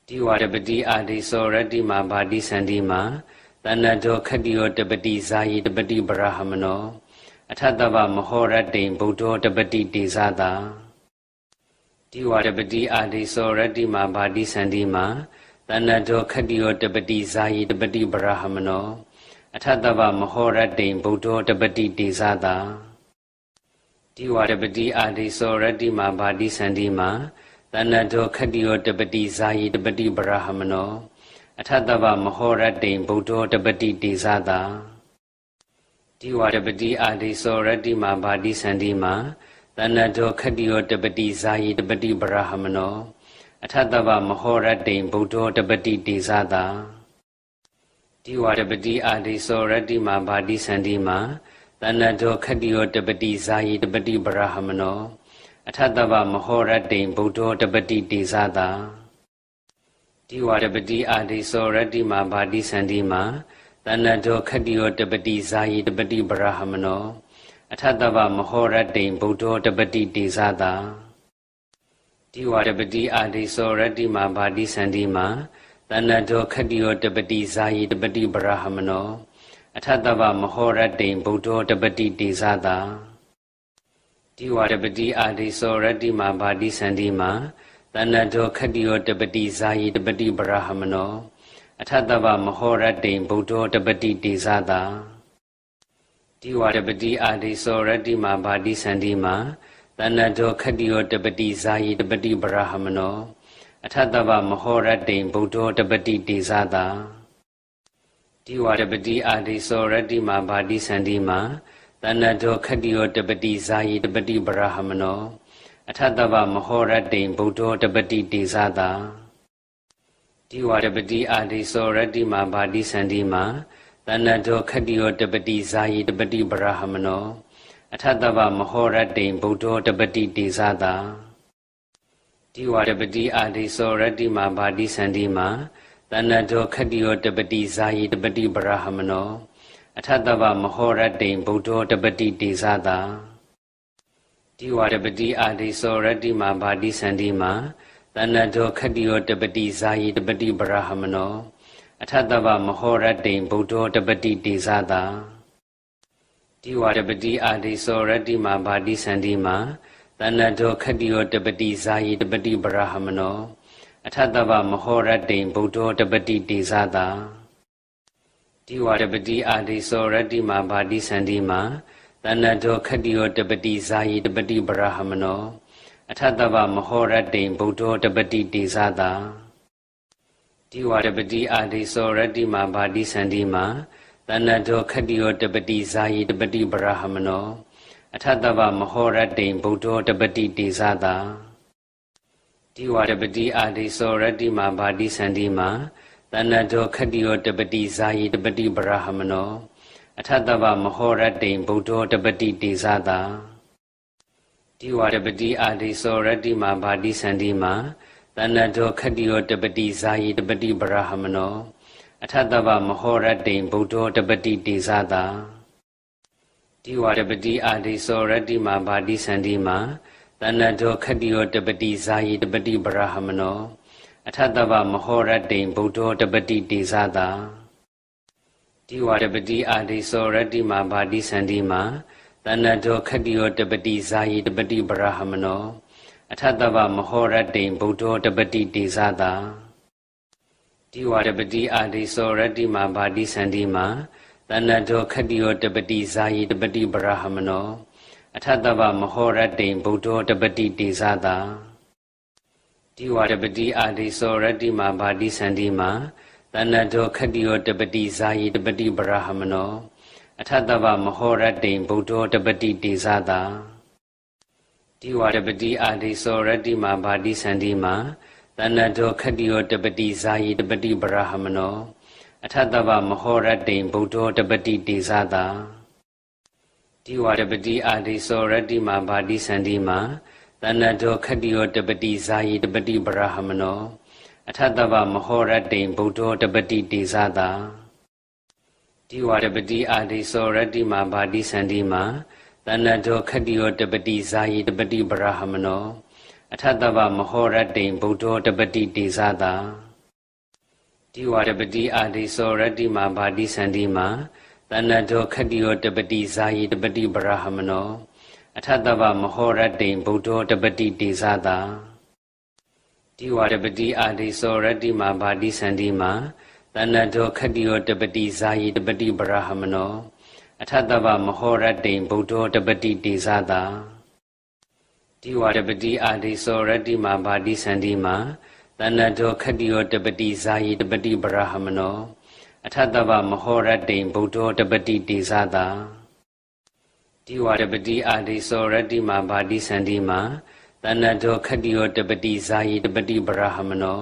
တိဝရပတိအာတိသောရတ္တိမာဘာတိသန္တိမာတဏ္ဍောခတ္တိယောတပတိဇာယိတပတိဗရဟမနောအထတဗမဟောရတ္တိဗုဒ္ဓောတပတိတေဇာတာတိဝရပတိအာတိသောရတ္တိမာဘာတိသန္တိမာတဏ္ဍောခတ္တိယောတပတိဇာယိတပတိဗရဟမနောအထတဗမဟောရတ္တိဗုဒ္ဓောတပတိတေဇာတာတိဝရပတိအာတိသောရတ္တိမာဘာတိသန္တိမာတဏ္ဍောခတ္တိယောတပတိဇာယိတပတိဗရဟမနောအထတဗမဟောရတ္တိဗုဒ္ဓောတပတိတေဇာတာတိဝရပတိအာတိသောရတ္တိမာဘာတိသန္တိမာတဏ္ဍောခတ္တိယောတပတိဇာယိတပတိဗရဟမနောအထတဗမဟောရတ္တိဗုဒ္ဓောတပတိတေဇာတာတိဝရပတိအာတိသောရတ္တိမာဘာတိသန္တိမာတဏ္ဍောခတ္တိယောတပတိဇာယိတပတိဗရဟမနောအထတဗမဟောရတ္တိဗုဒ္ဓောတပတိတေဇာတာတိဝရပတိအာတိသောရတ္တိမာဘာတိသန္တိမာတဏ္ဍောခတ္တိယောတပတိဇာယိတပတိဗရဟမနောအထတဗမဟောရတ္တိဗုဒ္ဓောတပတိတေဇာတာတိဝရပတိအာတိသောရတ္တိမာဘာတိသန္တိမာတဏ္ဍောခတ္တိယောတပတိဇာယိတပတိဗရဟမနောအထတဗမဟောရတ္တိဗုဒ္ဓောတပတိတေဇာတာတိဝရပတိအာတိသောရတ္တိမာဘာတိသန္တိမာတဏ္ဍောခတ္တိယောတပတိဇာယိတပတိဗရဟမနောအထတဗမဟောရတ္တိဗုဒ္ဓောတပတိတေဇာတာတိဝရပတိအာတိသောရတ္တိမာဘာတိသန္တိမာတဏ္ဍောခတ္တိယောတပတိဇာယိတပတိဗရဟမနောအထတဗမဟောရတ္တိဗုဒ္ဓောတပတိတေဇာတာတိဝရပတိအာတိသောရတ္တိမာဘာတိသန္တိမာတဏ္ဍောခတ္တိယောတပတိဇာယိတပတိဗရဟမနောအထတဗမဟောရတ္တိဗုဒ္ဓောတပတိတေဇာတာတိဝရပတိအာတိသောရတ္တိမာဘာတိသန္တိမာတဏ္ဍောခတ္တိယောတပတိဇာယိတပတိဗရဟမနောအထတဗမဟောရတ္တိဗုဒ္ဓောတပတိတေဇာတာတိဝရပတိအာတိသောရတ္တိမာဘာတိသန္တိမာတဏ္ဍောခတ္တိယောတပတိဇာယိတပတိဗရဟမနောအထတဗမဟောရတ္တိဗုဒ္ဓောတပတိတေဇာတာတိဝရပတိအာတိသောရတ္တိမာဘာတိသန္တိမာတဏ္ဍောခတ္တိယောတပတိဇာယိတပတိဗရဟမနောအထတဗမဟောရတ္တိဗုဒ္ဓောတပတိတေဇာတာတိဝရပတိအာတိသောရတ္တိမာဘာတိသန္တိမာတဏ္ဍောခတ္တိယောတပတိဇာယိတပတိဗရဟမနောအထတဗမဟောရတ္တိဗုဒ္ဓောတပတိတေဇာတာတိဝရပတိအာတိသောရတ္တိမာဘာတိသန္တိမာတဏ္ဍောခတ္တိယောတပတိဇာယိတပတိဗရဟမနောအထတဗမဟောရတ္တိဗုဒ္ဓောတပတိတေဇာတာတိဝရပတိအာတိသောရတ္တိမာဘာတိသန္တိမာတဏ္ဍောခတ္တိယောတပတိဇာယိတပတိဗရဟမနောအထတဗမဟောရတ္တိဗုဒ္ဓောတပတိတေဇာတာတိဝရပတိအာတိသောရတ္တိမာဘာတိသန္တိမာတဏ္ဍောခတ္တိယောတပတိဇာယိတပတိဗရဟမနောအထတဗမဟောရတ္တိဗုဒ္ဓောတပတိတေဇာတာတိဝရပတိအာတိသောရတ္တိမာဘာတိသန္တိမာတဏ္ဍောခတ္တိယောတပတိဇာယိတပတိဗရဟမနောအထတဗမဟောရတ္တိဗုဒ္ဓောတပတိတေဇာတာတိဝရပတိအာတိသောရတ္တိမာဘာတိသန္တိမာတဏ္ဍောခတ္တိယောတပတိဇာယိတပတိဗရဟမနောအထတဗမဟောရတ္တိဗုဒ္ဓောတပတိတေဇာတာတိဝရပတိအာတိသောရတ္တိမာဘာတိသန္တိမာတဏ္ဍောခတ္တိယောတပတိဇာယိတပတိဗရဟမနောအထတဗမဟောရတ္တိဗုဒ္ဓောတပတိတေဇာတာတိဝရပတိအာတိသောရတ္တိမာဘာတိသန္တိမာတဏ္ဍောခတ္တိယောတပတိဇာယိတပတိဗရဟမနောအထတဗမဟောရတ္တိဗုဒ္ဓောတပတိတေဇာတာတိဝရပတိအာတိသောရတ္တိမာဘာတိသန္တိမာတဏ္ဍောခတ္တိယောတပတိဇာယိတပတိဗရဟမနောအထတဗမဟောရတ္တိဗုဒ္ဓောတပတိတေဇာတာတိဝရပတိအာတိသောရတ္တိမာဘာတိသန္တိမာတဏ္ဍောခတ္တိယောတပတိဇာယိတပတိဗရဟမနောအထတဗမဟောရတ္တိဗုဒ္ဓောတပတိတေဇာတာတိဝရပတိအာတိသောရတ္တိမာဘာတိသန္တိမာတဏ္ဍောခတ္တိယောတပတိဇာယိတပတိဗရဟမနောအထတဗမဟောရတ္တိဗုဒ္ဓောတပတိတေဇာတာတိဝရပတိအာတိသောရတ္တိမာဘာတိသန္တိမာတဏ္ဍောခတ္တိယောတပတိဇာယိတပတိဗရဟမနောအထတဗမဟောရတ္တိဗုဒ္ဓောတပတိတေဇာတာ တိဝရပတိအာတိသောရတ္တိမာဘာတိသန္တိမာတဏ္ဍောခတ္တိယောတပတိဇာယိတပတိဗရာဟမနောအထတဗမဟောရတ္တိဗုဒ္ဓောတပတိတေဇာတာတိဝရပတိအာတိသောရတ္တိမာဘာတိသန္တိမာတဏ္ဍောခတ္တိယောတပတိဇာယိတပတိဗရာဟမနောအထတဗမဟောရတ္တိဗုဒ္ဓောတပတိတေဇာတာတိဝရပတိအာတိသောရတ္တိမာဘာတိသန္တိမာတဏ္ဍောခတ္တိယောတပတိဇာယိတပတိဗရာဟမနောအထတဗမဟောရတ္တိဗုဒ္ဓောတပတိတေဇာတာတိဝရပတိအာတိသောရတ္တိမာဘာတိသန္တိမာတဏ္ဍောခတ္တိယောတပတိဇာယိတပတိဗရာဟမနော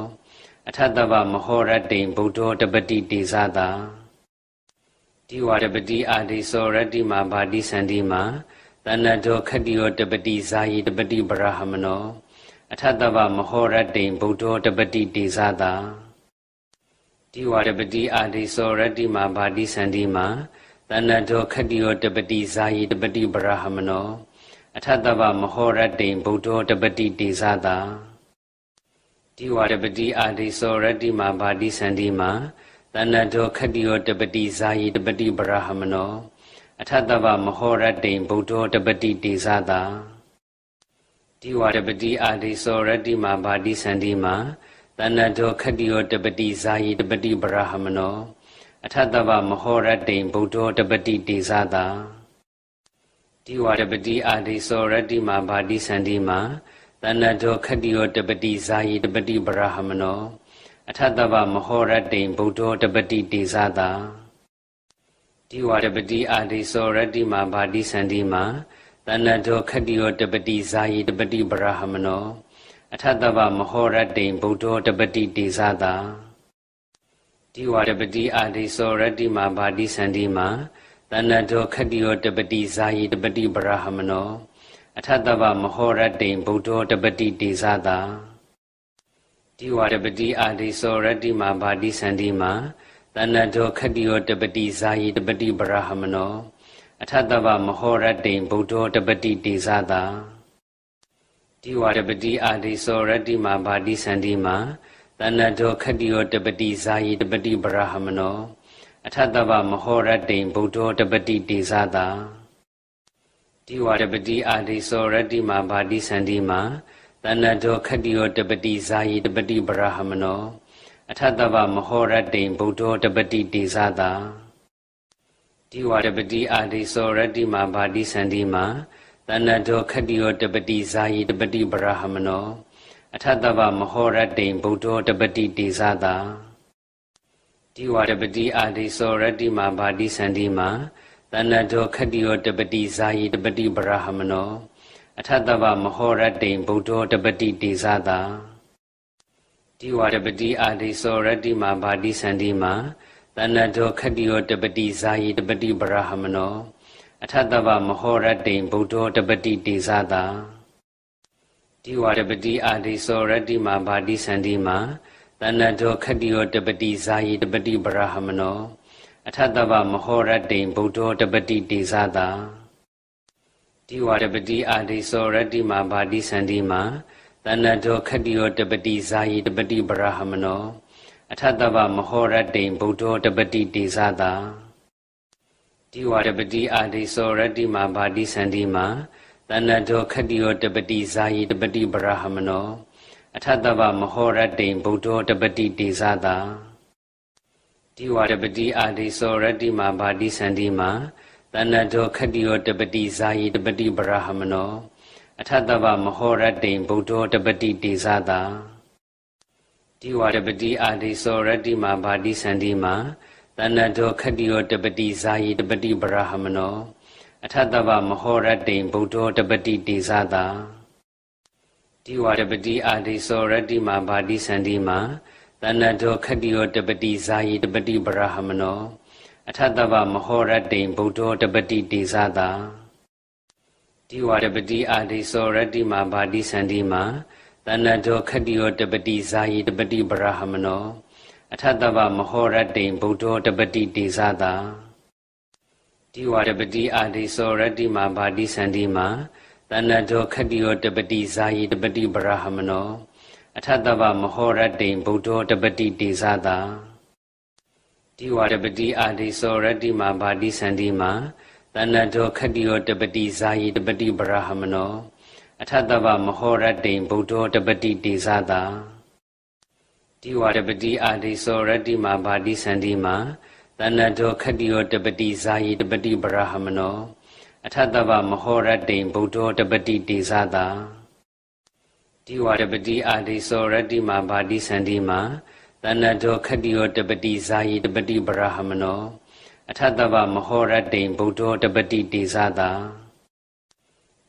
အထတဗမဟောရတ္တိဗုဒ္ဓောတပတိတေဇာတာတိဝရပတိအာတိသောရတ္တိမာဘာတိသန္တိမာတဏ္ဍောခတ္တိယောတပတိဇာယိတပတိဗရာဟမနောအထတဗမဟောရတ္တိဗုဒ္ဓောတပတိတေဇာတာတိဝရပတိအာတိသောရတ္တိမာဘာတိသန္တိမာတဏ္ဍောခတ္တိယောတပတိဇာယိတပတိဗရာဟမနောအထတဗမဟောရတ္တိဗုဒ္ဓောတပတိတေဇာတာတိဝရပတိအာတိသောရတ္တိမာဘာတိသန္တိမာတဏ္ဍောခတ္တိယောတပတိဇာယိတပတိဗရာဟမနောအထတဗမဟောရတ္တိဗုဒ္ဓောတပတိတေဇာတာတိဝရပတိအာတိသောရတ္တိမာဘာတိသန္တိမာတဏ္ဍောခတ္တိယောတပတိဇာယိတပတိဗရာဟမနောအထတဗမဟောရတ္တိဗုဒ္ဓောတပတိတေဇာတာတိဝရပတိအာတိသောရတ္တိမာဘာတိသန္တိမာတဏ္ဍောခတ္တိယောတပတိဇာယိတပတိဗရာဟမနောအထတဗမဟောရတ္တိဗုဒ္ဓောတပတိတေဇာတာတိဝရပတိအာတိသောရတ္တိမာဘာတိသန္တိမာတဏ္ဍောခတ္တိယောတပတိဇာယိတပတိဗရာဟမနောအထတဗမဟောရတ္တိဗုဒ္ဓောတပတိတေဇာတာတိဝရပတိအာတိသောရတ္တိမာဘာတိသန္တိမာတဏ္ဍောခတ္တိယောတပတိဇာယိတပတိဗရာဟမနောအထတဗမဟောရတ္တိဗုဒ္ဓောတပတိတေဇာတာတိဝရပတိအာတိသောရတ္တိမာဘာတိသန္တိမာတဏ္ဍောခတ္တိယောတပတိဇာယိတပတိဗရာဟမနောအထတဗမဟောရတ္တိဗုဒ္ဓောတပတိတေဇာတာတိဝရပတိအာတိသောရတ္တိမာဘာတိသန္တိမာတဏ္ဍောခတ္တိယောတပတိဇာယိတပတိဗရာဟမနောအထတဗမဟောရတ္တိဗုဒ္ဓောတပတိတေဇာတာတိဝရပတိအာတိသောရတ္တိမာဘာတိသန္တိမာတဏ္ဍောခတ္တိယောတပတိဇာယိတပတိဗရာဟမနောအထတဗမဟောရတ္တိဗုဒ္ဓောတပတိတေဇာတာတိဝရပတိအာတိသောရတ္တိမာဘာတိသန္တိမာတဏ္ဍောခတ္တိယောတပတိဇာယိတပတိဗရာဟမနောအထတဗမဟောရတ္တိဗုဒ္ဓောတပတိတေဇာတာတိဝရပတိအာတိသောရတ္တိမာဘာတိသန္တိမာတဏ္ဍောခတ္တိယောတပတိဇာယိတပတိဗရာဟမနောအထတဗမဟောရတ္တိဗုဒ္ဓောတပတိတေဇာတာတိဝရပတိအာတိသောရတ္တိမာဘာတိသန္တိမာတဏ္ဍောခတ္တိယောတပတိဇာယိတပတိဗရာဟမနောအထတဗမဟောရတ္တိဗုဒ္ဓောတပတိတေဇာတာတိဝရပတိအာတိသောရတ္တိမာဘာတိသန္တိမာတဏ္ဍောခတ္တိယောတပတိဇာယိတပတိဗရာဟမနောအထတဗမဟောရတ္တိဗုဒ္ဓောတပတိတေဇာတာတိဝရပတိအာတိသောရတ္တိမာဘာတိသန္တိမာတဏ္ဍောခတ္တိယောတပတိဇာယိတပတိဗရာဟမနောအထတဗမဟောရတ္တိဗုဒ္ဓောတပတိတေဇာတာတိဝရပတိအာတိသောရတ္တိမာဘာတိသန္တိမာတဏ္ဍောခတ္တိယောတပတိဇာယိတပတိဗရာဟမနောအထတဗမဟောရတ္တိဗုဒ္ဓောတပတိတေဇာတာတိဝရပတိအာတိသောရတ္တိမာဘာတိသန္တိမာတဏ္ဍောခတ္တိယောတပတိဇာယိတပတိဗရာဟမနောအထတဗမဟောရတ္တိဗုဒ္ဓောတပတိတေဇာတာတိဝရပတိအာတိသောရတ္တိမာဘာတိသန္တိမာတဏ္ဍောခတ္တိယောတပတိဇာယိတပတိဗရာဟမနောအထတဗမဟောရတ္တိဗုဒ္ဓောတပတိတေဇာတာတိဝရပတိအာတိသောရတ္တိမာဘာတိသန္တိမာတဏ္ဍောခတ္တိယောတပတိဇာယိတပတိဗရာဟမနောအထတဗမဟောရတ္တိဗုဒ္ဓောတပတိတေဇာတာတိဝရပတိအာတိသောရတ္တိမာဘာတိသန္တိမာတဏ္ဍောခတ္တိယောတပတိဇာယိတပတိဗရာဟမနောအထတဗမဟောရတ္တိဗုဒ္ဓောတပတိတေဇာတာတိဝရပတိအာတိသောရတ္တိမာဘာတိသန္တိမာတဏ္ဍောခတ္တိယောတပတိဇာယိတပတိဗရာဟမနောအထတဗမဟောရတ္တိဗုဒ္ဓောတပတိတေဇာတာ တိဝရပတိအာတိသောရတ္တိမာဘာတိသန္တိမာတဏ္ဍောခတ္တိယောတပတိဇာယိတပတိပရဟမနောအထတ္တဗမဟောရတ္တိဗုဒ္ဓောတပတိတေဇာတာတိဝရပတိအာတိသောရတ္တိမာဘာတိသန္တိမာတဏ္ဍောခတ္တိယောတပတိဇာယိတပတိပရဟမနောအထတ္တဗမဟောရတ္တိဗုဒ္ဓောတပတိတေဇာတာတိဝရပတိအာတိသောရတ္တိမာဘာတိသန္တိမာတဏ္ဍောခတ္တိယောတပတိဇာယိတပတိပရဟမနောအထတ္တဗမဟောရတ္တိဗုဒ္ဓောတပတိတေဇာတာ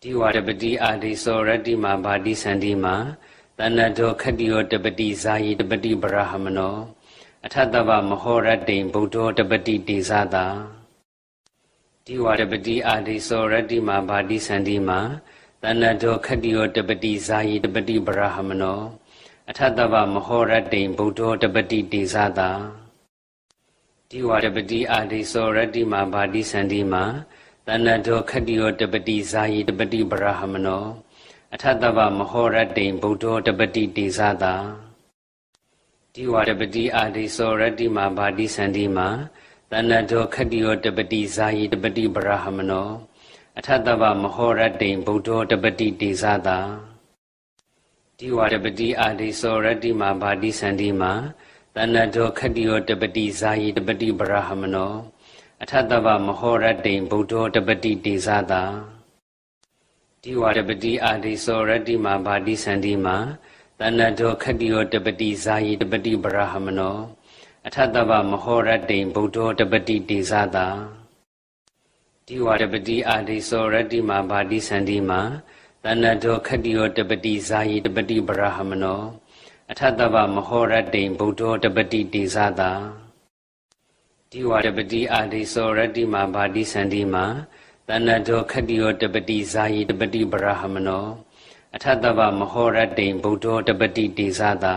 တိဝရပတိအာတိသောရတ္တိမာဘာတိသန္တိမာတဏ္ဍောခတ္တိယောတပတိဇာယိတပတိပရဟမနောအထတ္တဗမဟောရတ္တိဗုဒ္ဓောတပတိတေဇာတာတိဝရပတိအာတိသောရတ္တိမာဘာတိသန္တိမာတဏ္ဍောခတ္တိယောတပတိဇာယိတပတိပရဟမနောအထတ္တဗမဟောရတ္တိဗုဒ္ဓောတပတိတေဇာတာတိဝရပတိအာတိသောရတ္တိမာဘာတိသန္တိမာတဏ္ဍောခတ္တိယောတပတိဇာယိတပတိပရဟမနောအထတ္တဗမဟောရတ္တိဗုဒ္ဓောတပတိတေဇာတာတိဝရပတိအာတိသောရတ္တိမာဘာတိသန္တိမာတဏ္ဍောခတ္တိယောတပတိဇာယိတပတိပရဟမနောအထတ္တဗမဟောရတ္တိဗုဒ္ဓောတပတိတေဇာတာတိဝရပတိအာတိသောရတ္တိမာဘာတိသန္တိမာတဏ္ဍောခတ္တိယောတပတိဇာယိတပတိပရဟမနောအထတ္တဗမဟောရတ္တိဗုဒ္ဓောတပတိတေဇာတာတိဝရပတိအာတိသောရတ္တိမာဘာတိသန္တိမာတဏ္ဍောခတ္တိယောတပတိဇာယိတပတိပရဟမနောအထတ္တဗမဟောရတ္တိဗုဒ္ဓောတပတိတေဇာတာတိဝရပတိအာတိသောရတ္တိမာဘာတိသန္တိမာတဏ္ဍောခတ္တိယောတပတိဇာယိတပတိပရဟမနောအထတ္တဗမဟောရတ္တိဗုဒ္ဓောတပတိတေဇာတာတိဝရပတိအာတိသောရတ္တိမာဘာတိသန္တိမာတဏ္ဍောခတ္တိယောတပတိဇာယိတပတိပရဟမနောအထတ္တဗမဟောရတ္တိဗုဒ္ဓောတပတိတေဇာတာ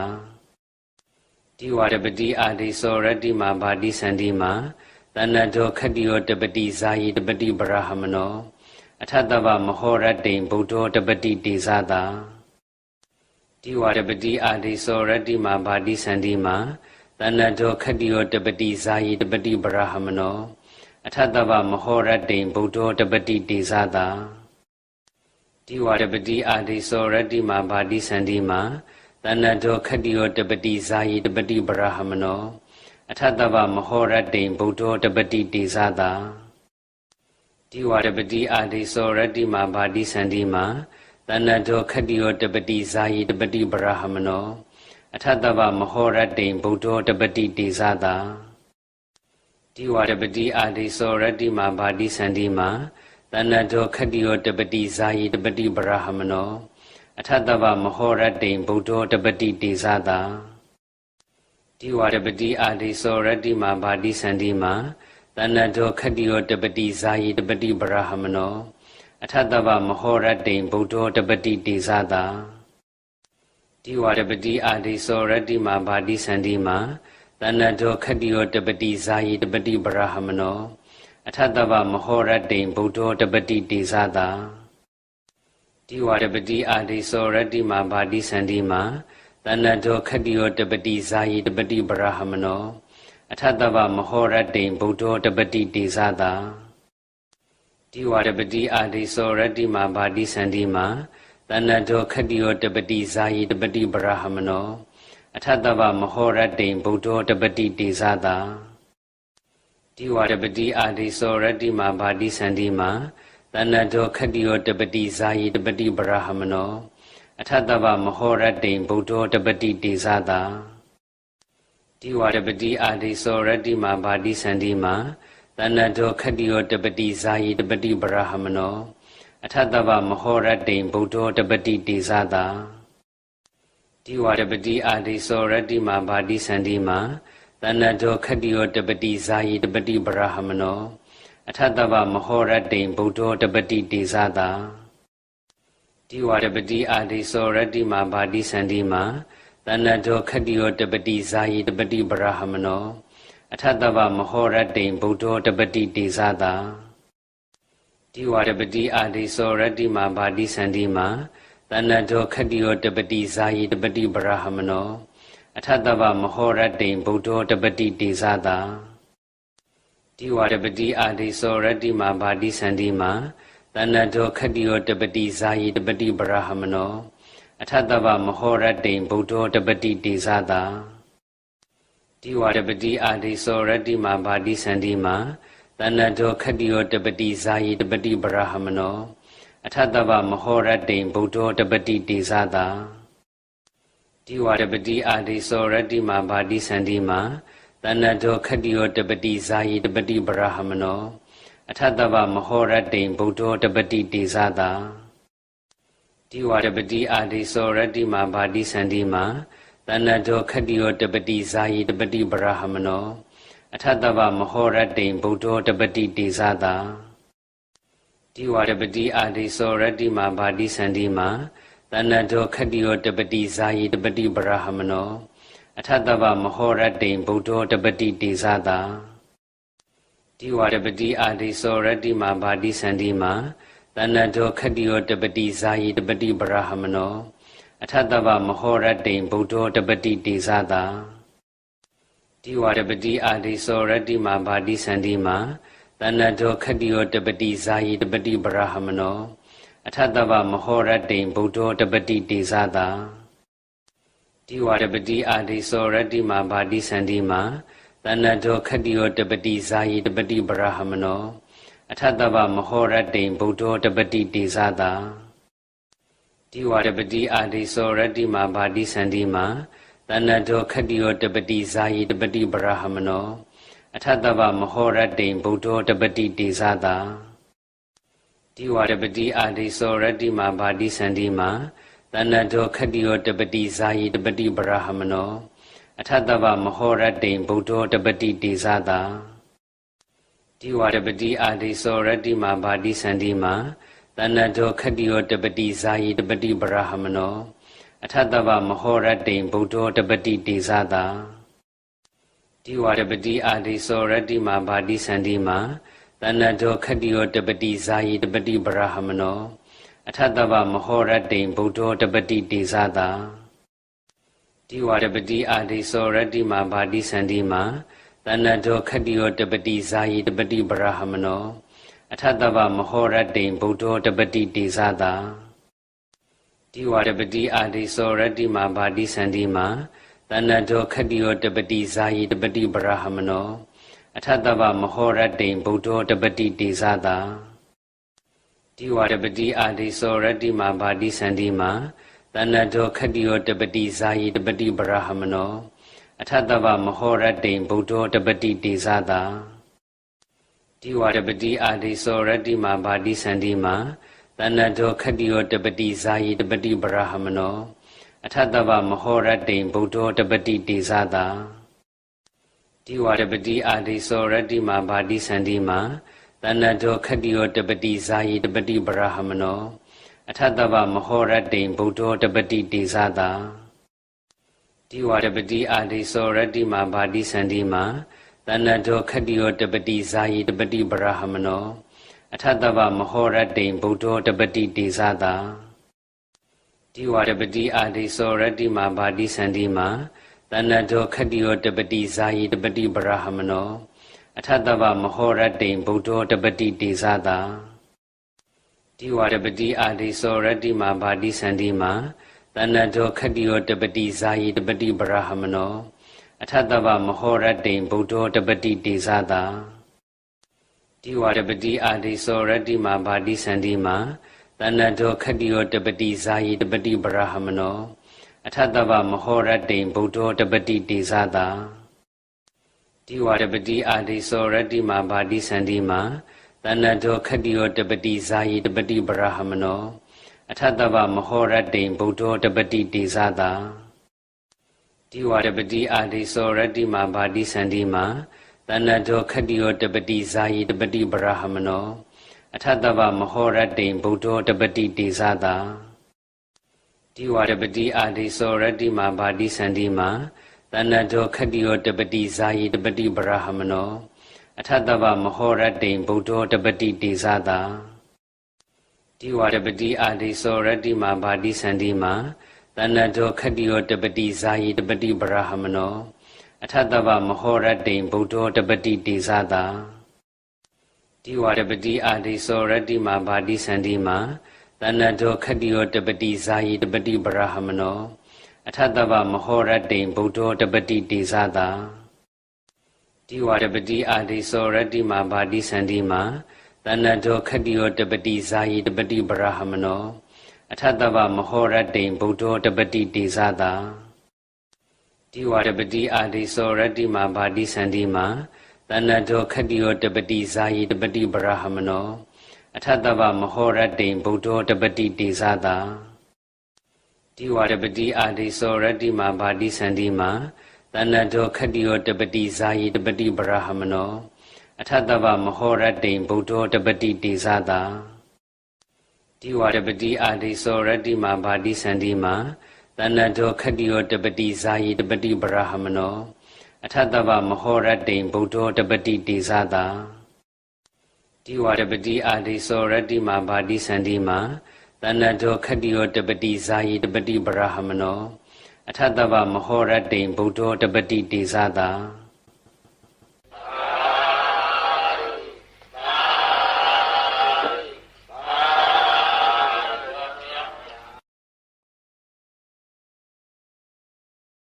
တိဝရပတိအာတိသောရတ္တိမာဘာတိသန္တိမာတဏ္ဍောခတ္တိယောတပတိဇာယိတပတိပရဟမနောအထတ္တဗမဟောရတ္တိဗုဒ္ဓောတပတိတေဇာတာတိဝရပတိအာတိသောရတ္တိမာဘာတိသန္တိမာတဏ္ဍောခတ္တိယောတပတိဇာယိတပတိပရဟမနောအထတ္တဗမဟောရတ္တိဗုဒ္ဓောတပတိတေဇာတာတိဝရပတိအာတိသောရတ္တိမာဘာတိသန္တိမာတဏ္ဍောခတ္တိယောတပတိဇာယိတပတိပရဟမနောအထတ္တဗမဟောရတ္တိဗုဒ္ဓောတပတိတေဇာတာတိဝရပတိအာတိသောရတ္တိမာဘာတိသန္တိမာတဏ္ဍောခတ္တိယောတပတိဇာယိတပတိပရဟမနောအထတ္တဗမဟောရတ္တိဗုဒ္ဓောတပတိတေဇာတာတိဝရပတိအာတိသောရတ္တိမာဘာတိသန္တိမာတဏ္ဍောခတ္တိယောတပတိဇာယိတပတိပရဟမနောအထတ္တဗမဟောရတ္တိဗုဒ္ဓောတပတိတေဇာတာတိဝရပတိအာတိသောရတ္တိမာဘာတိသန္တိမာတဏ္ဍောခတ္တိယောတပတိဇာယိတပတိပရဟမနောအထတ္တဗမဟောရတ္တိဗုဒ္ဓောတပတိတေဇာတာတိဝရပတိအာတိသောရတ္တိမာဘာတိသန္တိမာတဏ္ဍောခတ္တိယောတပတိဇာယိတပတိပရဟမနောအထတ္တဗမဟောရတ္တိဗုဒ္ဓောတပတိတေဇာတာတိဝရပတိအာတိသောရတ္တိမာဘာတိသန္တိမာတဏ္ဍောခတ္တိယောတပတိဇာယိတပတိပရဟမနောအထတ္တဗမဟောရတ္တိဗုဒ္ဓောတပတိတေဇာတာတိဝရပတိအာတိသောရတ္တိမာဘာတိသန္တိမာတဏ္ဍောခတ္တိယောတပတိဇာယိတပတိပရဟမနောအထတ္တဗမဟောရတ္တိဗုဒ္ဓောတပတိတေဇာတာတိဝရပတိအာတိသောရတ္တိမာဘာတိသန္တိမာတဏ္ဍောခတ္တိယောတပတိဇာယိတပတိပရဟမနောအထတ္တဗမဟောရတ္တိဗုဒ္ဓောတပတိတေဇာတာတိဝရပတိအာတိသောရတ္တိမာဘာတိသန္တိမာတဏ္ဍောခတ္တိယောတပတိဇာယိတပတိပရဟမနောအထတ္တဗမဟောရတ္တိဗုဒ္ဓောတပတိတေဇာတာတိဝရပတိအာတိသောရတ္တိမာဘာတိသန္တိမာတဏ္ဍောခတ္တိယောတပတိဇာယိတပတိပရဟမနောအထတ္တဗမဟောရတ္တိဗုဒ္ဓောတပတိတေဇာတာတိဝရပတိအာတိသောရတ္တိမာဘာတိသန္တိမာတဏ္ဍောခတ္တိယောတပတိဇာယိတပတိပရဟမနောအထတ္တဗမဟောရတ္တိဗုဒ္ဓောတပတိတေဇာတာတိဝရပတိအာတိသောရတ္တိမာဘာတိသန္တိမာတဏ္ဍောခတ္တိယောတပတိဇာယိတပတိပရဟမနောအထတ္တဗမဟောရတ္တိဗုဒ္ဓောတပတိတေဇာတာ တိဝရပတိအာတိသောရတ္တိမာဘာတိသန္တိမာတဏ္ဍတောခတ္တိယောတပတိဇာယိတပတိဗရာဟမနောအထတဗမဟောရတ္တိဗုဒ္ဓောတပတိတေဇာတာတိဝရပတိအာတိသောရတ္တိမာဘာတိသန္တိမာတဏ္ဍတောခတ္တိယောတပတိဇာယိတပတိဗရာဟမနောအထတဗမဟောရတ္တိဗုဒ္ဓောတပတိတေဇာတာတိဝရပတိအာတိသောရတ္တိမာဘာတိသန္တိမာတဏ္ဍတောခတ္တိယောတပတိဇာယိတပတိဗရာဟမနောအထတဗမဟောရတ္တိဗုဒ္ဓောတပတိတေဇာတာတိဝရပတိအာတိသောရတ္တိမာဘာတိသန္တိမာတဏ္ဍတောခတ္တိယောတပတိဇာယိတပတိဗရာဟမနောအထတဗမဟောရတ္တိဗုဒ္ဓောတပတိတေဇာတာတိဝရပတိအာတိသောရတ္တိမာဘာတိသန္တိမာတဏ္ဍတောခတ္တိယောတပတိဇာယိတပတိဗရာဟမနောအထတဗမဟောရတ္တိဗုဒ္ဓောတပတိတေဇာတာတိဝရပတိအာတိသောရတ္တိမာဘာတိသန္တိမာတဏ္ဍတောခတ္တိယောတပတိဇာယိတပတိဗရာဟမနောအထတဗမဟောရတ္တိဗုဒ္ဓောတပတိတေဇာတာတိဝရပတိအာတိသောရတ္တိမာဘာတိသန္တိမာတဏ္ဍတောခတ္တိယောတပတိဇာယိတပတိဗရာဟမနောအထတဗမဟောရတ္တိဗုဒ္ဓောတပတိတေဇာတာတိဝရပတိအာတိသောရတ္တိမာဘာတိသန္တိမာတဏ္ဍတောခတ္တိယောတပတိဇာယိတပတိဗရာဟမနောအထတဗမဟောရတ္တိဗုဒ္ဓောတပတိတေဇာတာတိဝရပတိအာတိသောရတ္တိမာဘာတိသန္တိမာတဏ္ဍတောခတ္တိယောတပတိဇာယိတပတိဗရာဟမနောအထတဗမဟောရတ္တိဗုဒ္ဓောတပတိတေဇာတာတိဝရပတိအာတိသောရတ္တိမာဘာတိသန္တိမာတဏ္ဍတောခတ္တိယောတပတိဇာယိတပတိဗရာဟမနောအထတဗမဟောရတ္တိဗုဒ္ဓောတပတိတေဇာတာတိဝရပတိအာတိသောရတ္တိမာဘာတိသန္တိမာတဏ္ဍတောခတ္တိယောတပတိဇာယိတပတိဗရာဟမနောအထတဗမဟောရတ္တိဗုဒ္ဓောတပတိတေဇာတာတိဝရပတိအာတိသောရတ္တိမာဘာတိသန္တိမာတဏ္ဍတောခတ္တိယောတပတိဇာယိတပတိဗရာဟမနောအထတဗမဟောရတ္တိဗုဒ္ဓောတပတိတေဇာတာတိဝရပတိအာတိသောရတ္တိမာဘာတိသန္တိမာတဏ္ဍတောခတ္တိယောတပတိဇာယိတပတိဗရာဟမနောအထတဗမဟောရတ္တိဗုဒ္ဓောတပတိတေဇာတာတိဝရပတိအာတိသောရတ္တိမာဘာတိသန္တိမာတဏ္ဍတောခတ္တိယောတပတိဇာယိတပတိဗရာဟမနောအထတဗမဟောရတ္တိဗုဒ္ဓောတပတိတေဇာတာတိဝရပတိအာတိသောရတ္တိမာဘာတိသန္တိမာတဏ္ဍတောခတ္တိယောတပတိဇာယိတပတိဗရာဟမနောအထတဗမဟောရတ္တိဗုဒ္ဓောတပတိတေဇာတာတိဝရပတိအာတိသောရတ္တိမာဘာတိသန္တိမာတဏ္ဍတောခတ္တိယောတပတိဇာယိတပတိဗရာဟမနောအထတဗမဟောရတ္တိဗုဒ္ဓောတပတိတေဇာတာတိဝရပတိအာတိသောရတ္တိမာဘာတိသန္တိမာတဏ္ဍတောခတ္တိယောတပတိဇာယိတပတိဗရာဟမနောအထတဗမဟောရတ္တိဗုဒ္ဓောတပတိတေဇာတာတိဝရပတိအာတိသောရတ္တိမာဘာတိသန္တိမာတဏ္ဍတောခတ္တိယောတပတိဇာယိတပတိဗရာဟမနောအထတဗမဟောရတ္တိဗုဒ္ဓောတပတိတေဇာတာတိဝရပတိအာတိသောရတ္တိမာဘာတိသန္တိမာတဏ္ဍတောခတ္တိယောတပတိဇာယိတပတိဗရာဟမနောအထတဗမဟောရတ္တိဗုဒ္ဓောတပတိတေဇာတာတိဝရပတိအာတိသောရတ္တိမာဘာတိသန္တိမာတဏ္ဍတောခတ္တိယောတပတိဇာယိတပတိဗရာဟမနောအထတဗမဟောရတ္တိဗုဒ္ဓောတပတိတေဇာတာတိဝရပတိအာတိသောရတ္တိမာဘာတိသန္တိမာတဏ္ဍတောခတ္တိယောတပတိဇာယိတပတိဗရာဟမနောအထတဗမဟောရတ္တိဗုဒ္ဓောတပတိတေဇာတာတိဝရပတိအာတိသောရတ္တိမာဘာတိသန္တိမာတဏ္ဍတောခတ္တိယောတပတိဇာယိတပတိဗရာဟမနောအထတဗမဟောရတ္တိဗုဒ္ဓောတပတိတေဇာတာတိဝရပတိအာတိသောရတ္တိမာဘာတိသန္တိမာတဏ္ဍတောခတ္တိယောတပတိဇာယိတပတိဗရာဟမနောအထတဗမဟောရတ္တိဗုဒ္ဓောတပတိတေဇာတာတိဝရပတိအာတိသောရတ္တိမာဘာတိသန္တိမာတဏ္ဍတောခတ္တိယောတပတိဇာယိတပတိဗရာဟမနောအထတဗမဟောရတ္တိဗုဒ္ဓောတပတိတေဇာတာတိဝရပတိအာတိသောရတ္တိမာဘာတိသန္တိမာတဏ္ဍတောခတ္တိယောတပတိဇာယိတပတိဗရာဟမနောအထတဗမဟောရတ္တိဗုဒ္ဓောတပတိတေဇာတာ ဒီဝတပတိအာတိသောရတ္တိမာဘာတိစန္ဒီမာတဏ္ဍောခတ္တိယောတပတိဇာယိတပတိပရဟမနောအထတဗမဟောရတ္တိဗုဒ္ဓောတပတိတေဇတာဒီဝတပတိအာတိသောရတ္တိမာဘာတိစန္ဒီမာတဏ္ဍောခတ္တိယောတပတိဇာယိတပတိပရဟမနောအထတဗမဟောရတ္တိဗုဒ္ဓောတပတိတေဇတာဒီဝတပတိအာတိသောရတ္တိမာဘာတိစန္ဒီမာတဏ္ဍောခတ္တိယောတပတိဇာယိတပတိပရဟမနောအထတဗမဟောရတ္တိဗုဒ္ဓောတပတိတေဇတာဒီဝတပတိအာတိသောရတ္တိမာဘာတိစန္ဒီမာတဏ္ဍောခတ္တိယောတပတိဇာယိတပတိပရဟမနောအထတဗမဟောရတ္တိဗုဒ္ဓောတပတိတေဇတာဒီဝတပတိအာတိသောရတ္တိမာဘာတိစန္ဒီမာတဏ္ဍောခတ္တိယောတပတိဇာယိတပတိပရဟမနောအထတဗမဟောရတ္တိဗုဒ္ဓောတပတိတေဇတာဒီဝတပတိအာတိသောရတ္တိမာဘာတိစန္ဒီမာတဏ္ဍောခတ္တိယောတပတိဇာယိတပတိပရဟမနောအထတဗမဟောရတ္တိဗုဒ္ဓောတပတိတေဇတာ